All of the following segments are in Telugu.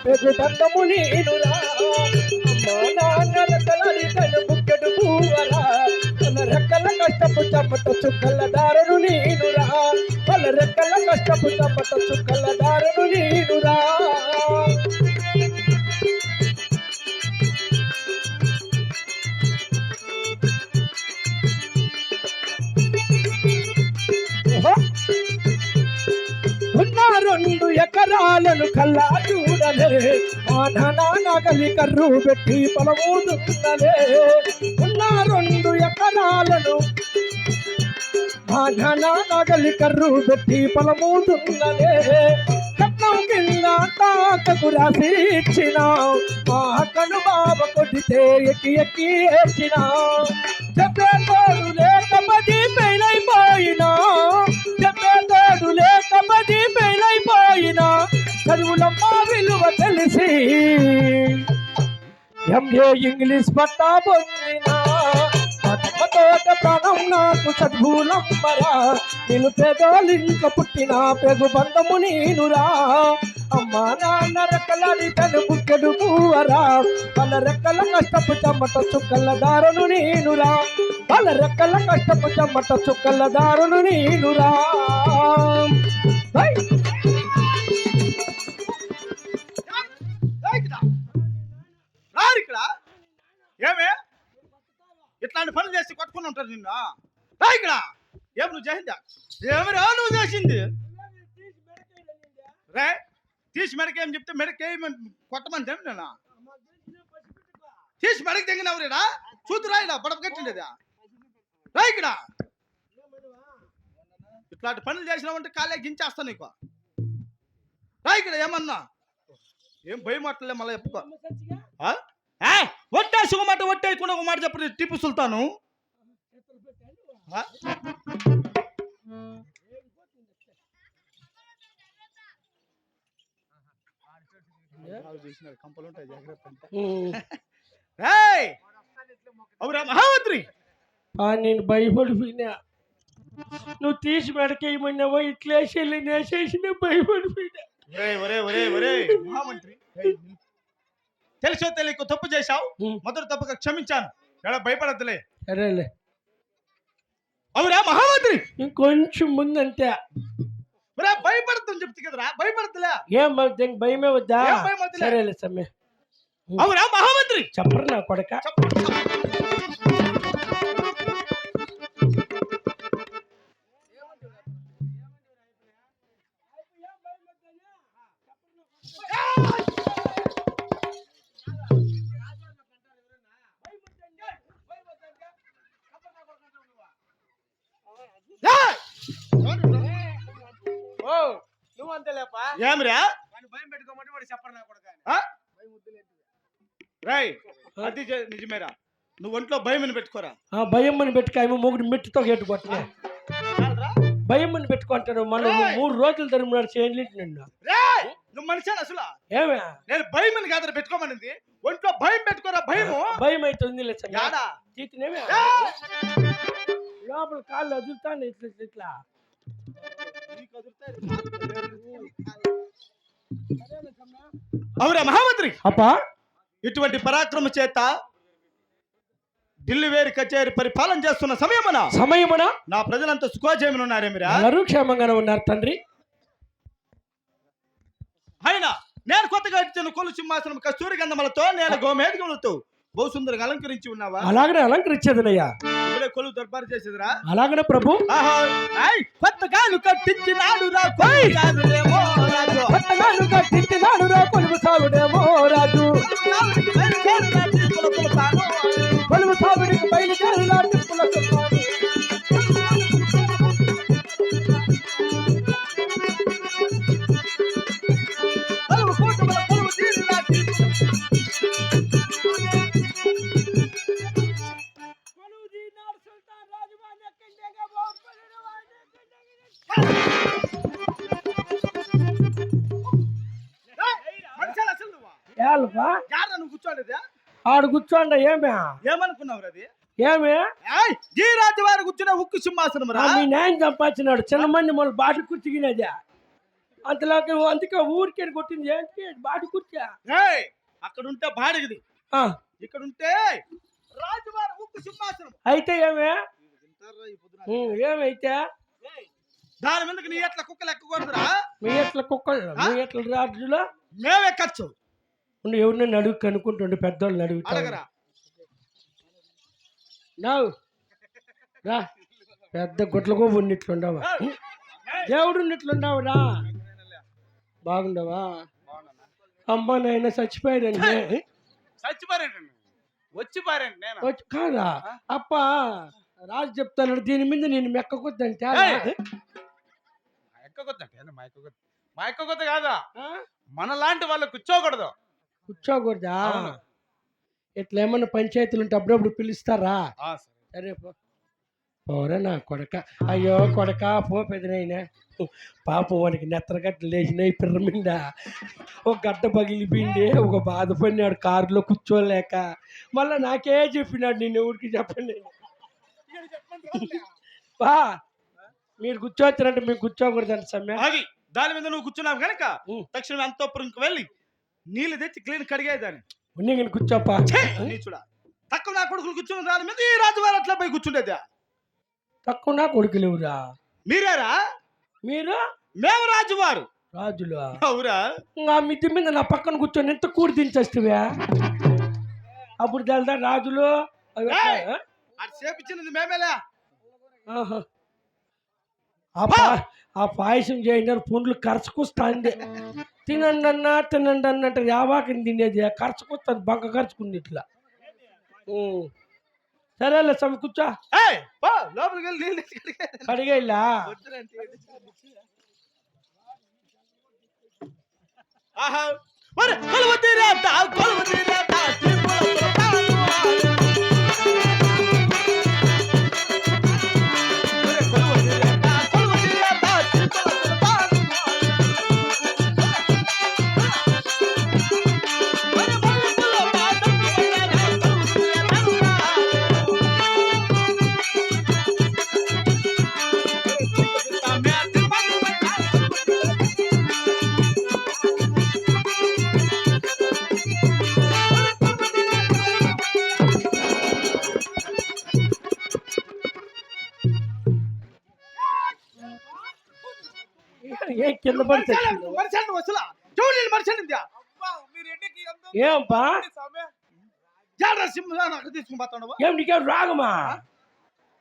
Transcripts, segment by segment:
పెగు బంధము నీనురా అమ్మా నాన్నల తలని తను బుగ్గడు పూవరా తన రెక్కల కష్టపు చెమట చుక్కల దారును నీనురా తన రెక్కల కష్టపు చెమట చుక్కల దారును నీనురా ఉన్న 2 ఎకరాలను కల్లా చూడలే మా నాగలి కర్రు పెట్టి పొలమూదున్నలే ఉన్న 2 ఎకరాలను మా నాగలి కర్రు పెట్టి పొలమూదున్నలే కట్నం కింద తాతకు రాసి ఇచ్చినావు మా అక్కను బాబ కొడితే ఎక్కి ఎక్కి ఏడ్చినా చెప్పే తోడు లేక మది పెళ్ళైపోయినా చెప్పే తోడు లేక మది పెళ్ళైపోయినా చదువులమ్మ విలువ తెలిసి ఎంఏ ఇంగ్లీష్ పట్టా పొందినా తోట ప్రాణం నాకు చదువులమ్మరా నేను పేదోలింక పుట్టిన పెగు బంధము నీనురా అమ్మా నాన్న రెక్కలని తను బుక్కెడు పూవరా వాళ్ళ రెక్కల కష్టపు చెమట చుక్కల దారును నీనురా వాళ్ళ రెక్కల కష్టపు చెమట చుక్కల దారును నీనురా ఇక్కడ ఏమే ఇట్లాంటి పనులు చేసి కొట్టుకుని ఉంటారు నిన్న ఇక్కడ ఏం నువ్వు చేసిందా ఏమరా నువ్వు చేసింది రే తీసి మెడకేం చెప్తే మెడకేయమని కొట్టమని తెమి నేను తీసి మెడకి తెగినవరేడా చూతురా ఇలా పడప కట్టిండేదా రా ఇక్కడ ఇట్లాంటి పనులు చేసినావంటే కాలే గించేస్తా నీకు రా ఇక్కడ ఏమన్నా ఏం భయం మాటలే మళ్ళీ చెప్పుకో ఒట్టేసి ఒక మాట ఒట్టేయకుండా ఒక మాట చెప్పండి టిప్పు సుల్తాను కంపలు ఉంటాయి జాగ్రత్త అవురా మహామంత్రి నేను భయపడిపోయినా నువ్వు తీసి మెడకేయమన్నావో ఇట్లేసి నేసేసిన భయపడిపోయినా మహామంత్రి తెలుసో తెలియక తప్పు చేశావు మొదటి తప్పుగా క్షమించాను ఎలా భయపడద్దులే సరేలే అవురా మహామంత్రి ఇంకొంచెం ముందంతే భయపడతాను చెప్తే కదరా భయపడద్దులే ఏం భయమే వద్దా సరేలే సమ్మె అవురా మహామంత్రి చెప్పరు నా కొడక నువ్వు అంతేలేపా ఏమిరా భయం పెట్టుకోమంటే వాడు చెప్పరు నా కొడుకు రాయ్ అది నిజమేరా నువ్వు ఒంట్లో భయం పెట్టుకోరా భయం అని పెట్టుకో మొగుడు మెట్టుతో గేటు కొట్టలే భయం అని పెట్టుకుంటాను మనం 3 రోజులు తరిమినాడు చేయలేదు నిన్ను నువ్వు మనిషి అసలు ఏమే నేను భయం అని కాదు పెట్టుకోమనింది ఒంట్లో భయం పెట్టుకోరా భయము భయం అవుతుంది తీతినేమే లోపల కాళ్ళు అదురుతాను ఇట్లా అవురా మహామంత్రి అప్పా ఇటువంటి పరాక్రమ చేత ఢిల్లీ వేరు కచేరి పరిపాలన చేస్తున్న సమయమున నా ప్రజలంతా సుఖోజయమున ఉన్నారే మీరు అందరూ క్షేమంగానే ఉన్నారు తండ్రి అయినా నేను కొత్తగా ఇచ్చిన కొలు సింహాసనం కస్తూరి గంధములతో నేను గోమేధికములతో బహు సుందరంగా అలంకరించి ఉన్నావా అలాగనే అలంకరించేదనయ్యా కొలు దర్బారు చేసేదిరా అలాగనే ప్రభు కొత్తగాను కట్టించినాడు రా కొత్తగాను కట్టించినాడు రా కొలువు సాగుడేమో రాజు కొలువు సాగుడికి బయలుదేరినా తిప్పుల ఆడు కూర్చోండి ఏమనుకున్నావు అది ఏమే ఈ రాజు వారు కూర్చున్న ఉక్కు సింహాసనం రా మీ న్యాయం సంపాదించినాడు చిన్న మంది మన బాట కూర్చుకునేది అంతలాగా అందుకే ఊరికే కొట్టింది ఏంటి బాడి కూర్చా ఏయ్, అక్కడ ఉంటే బాడిగది, ఇక్కడ ఉంటే రాజువారి ఉక్కు సింహాసనం. అయితే ఏమే వింటారా ఈ పొద్దున? ఏమైతే ఏయ్, దాని మీదకి నీ ఎట్లా కుక్కలు ఎక్కకూడదురా. మీ ఎట్ల కుక్కలు మీ ఎట్ల రాజులో మేమే ఖర్చు ఉండి ఎవరినైనా అడుగు కనుక్కుంటుండే పెద్దోళ్ళని అడుగుతా అడగరా. నావు రా పెద్ద గుడ్లకు ఉన్నట్లుండవా దేవుడు ఉన్నట్లుండవు రా బాగుండవా అమ్మ నాయన చచ్చిపోయారండి చచ్చిపారేండి, వచ్చి పారేండి. నేను వచ్చి కాదా అప్ప రాజు చెప్తాను దీని మీద నేను మెక్కకొద్దంటే ఎక్కకొద్దంటే మా ఎక్కకొద్ద కాదా, మన లాంటి వాళ్ళు కూర్చోకూడదు. కూర్చోకూడదా ఇట్లా ఏమన్నా పంచాయతీలు ఉంటే అప్పుడప్పుడు పిలుస్తారా సరే పోరా నా కొడక అయ్యో కొడక పో పెదనైనా పాపం వాడికి నెత్తరగడ్డలు లేచినాయి పిర్రమింద ఒక గడ్డ పగిలిపోయింది ఒక బాధపడినాడు కారులో కూర్చోలేక మళ్ళా నాకే చెప్పినాడు నేను ఎవరికి చెప్పండి బా మీరు కూర్చోవచ్చారంటే మేము కూర్చోకూడదండి సమ్మె అది దాని మీద నువ్వు కూర్చున్నావు కనుక తక్షణం అంతఃపురంకి వెళ్ళి నీళ్ళు తెచ్చి క్లీన్ కడిగేదాన్ని నేను కూర్చోపా చూడ తక్కువ నా కొడుకులు కూర్చున్న దాని మీద ఈ రాజువారు అట్లా పోయి కూర్చుండేదా. తక్కువ నా కొడుకులేవురా మీరేరా? మీరు మేము రాజువారు రాజులు అవురా. నా మిద్ది మీద నా పక్కన కూర్చొని ఎంత కూడి దించేస్తువా అప్పుడు తెలుదా రాజులు చేపించినది మేమేలా. ఆ పాయసం చేయినారు పుండ్లు ఖర్చుకొస్తాంది తినండి అన్నా తినండి అన్నట్టు యావాకని తినేది ఖర్చుకొస్తుంది బంక ఖర్చుకుంది ఇట్లా సరేలే సమ కూర్చో లోపలికి వెళ్ళి నీళ్ళు కడిగేలా ఏ కింద పడి ఏంపా ఏం నీకేం రాగమా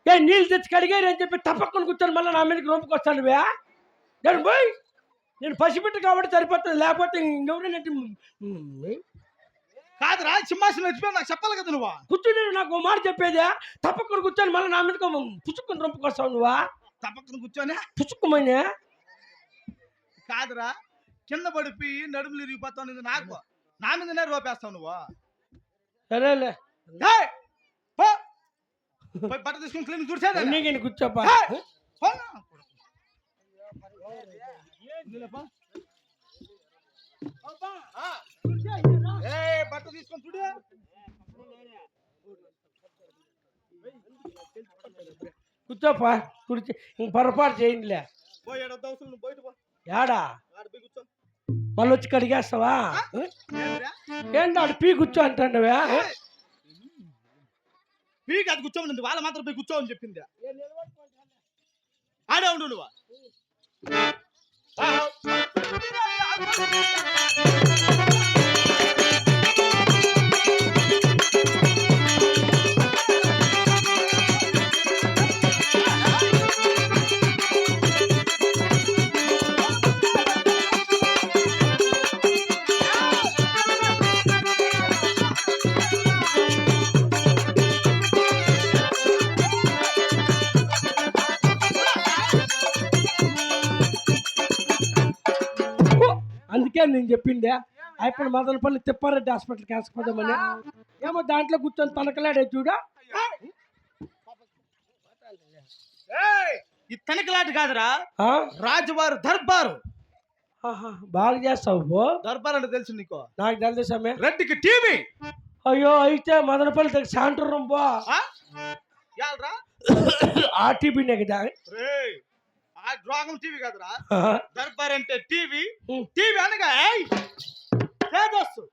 ఏ నీళ్ళు తెచ్చి కడిగారు అని చెప్పి తప్పకుండా కూర్చొని మళ్ళీ నా మీదకి రొంపుకొస్తాను నేను పోయి నేను పసిపెట్టు కాబట్టి సరిపోతుంది లేకపోతే ఎవరైనా కాదురా సింహాసనం వచ్చిపోయి నాకు చెప్పాలి కదా నువ్వు కూర్చుని నాకు మాట చెప్పేదే తప్పకుండా కూర్చొని మళ్ళీ నా మీదకి పుచ్చుకొని రొంపుకొస్తావు నువ్వా తప్పకుండా కూర్చొని పుచ్చుకోమని కాదురా కింద పడిపోయి నడుములు ఇరిగిపోతావు నాకు నా మీదనే రోపేస్తావు నువ్వు సరేలే బట్ట తీసుకుని క్లీన్ చూసేదా నీకు కూర్చోపా బట్ట తీసుకొని చూడు కూర్చోపా కూర్చో ఇంక పొరపాటు చేయండిలే ఏడా మళ్ళీ వచ్చి కడిగేస్తావా ఏంటి ఆడు పీ కూర్చో అంటావా పీకి అది కూర్చోమని వాళ్ళ మాత్రం పోయి కూర్చోమని చెప్పింది ఆడే ఉండు నువ్వు అందుకే నేను చెప్పిండే అయిపోయిన మదనపల్లి తిప్పారెడ్డి హాస్పిటల్కి వేసుకుపోదామని ఏమో దాంట్లో కూర్చొని తనకలాడే చూడ ఈ తనకలాట కాదురా రాజువారు దర్బారు బాగా చేస్తావు దర్బార్ అంటే తెలుసు నీకు నాకు తెలుసు సమయ రెడ్డికి టీవీ అయ్యో అయితే మదనపల్లి దగ్గర శాంటర్ రూమ్ బా యాల్రా ఆ టీవీనే కదా ఆ డ్రాగన్ టీవీ కదరా ఆ, దర్బార్ అంటే టీవీ ఉమ్. టీవీ అనగా ఏయ్, తేజస్సు